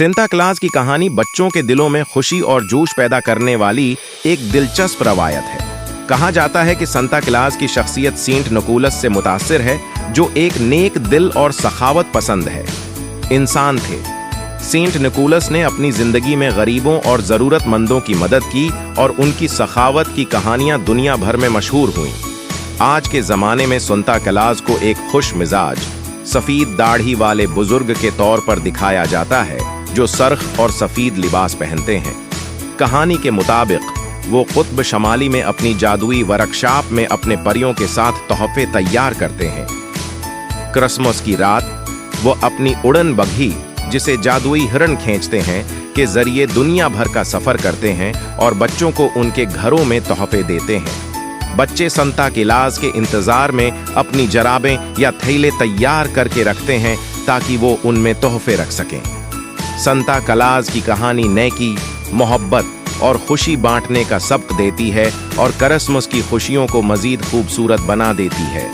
Santa Claus की कहानी बच्चों के दिलों में खुशी और जोश पैदा करने वाली एक दिलचस्प रवायत है। कहा जाता है कि सेंटा क्लॉज की शख्सियत सेंट निकोलस से मुतासिर है, जो एक नेक दिल और सखावत पसंद है इंसान थे। सेंट निकोलस ने अपनी जिंदगी में गरीबों और जरूरतमंदों की मदद की और उनकी सखावत की कहानियां दुनिया भर में मशहूर हुईं। आज के जमाने में सेंटा क्लॉज को एक खुश मिजाज, सफेद दाढ़ी वाले बुजुर्ग के तौर पर दिखाया जाता है, जो सरख और सफेद लिबास पहनते हैं। कहानी के मुताबिक वो कुतुब शमाली में अपनी जादुई वर्कशॉप में अपने परियों के साथ तोहफे तैयार करते हैं। क्रिसमस की रात वो अपनी उड़न बग्घी, जिसे जादुई हिरण खींचते हैं, के जरिए दुनिया भर का सफर करते हैं और बच्चों को उनके घरों में तोहफे देते हैं। बच्चे सेंटा क्लॉज के इंतजार में अपनी जराबें या थैले तैयार करके रखते हैं ताकि वो उनमें तोहफे रख सकें। सेंटा क्लॉज की कहानी नेकी, मोहब्बत और खुशी बांटने का सबक देती है और क्रिसमस की खुशियों को मजीद खूबसूरत बना देती है।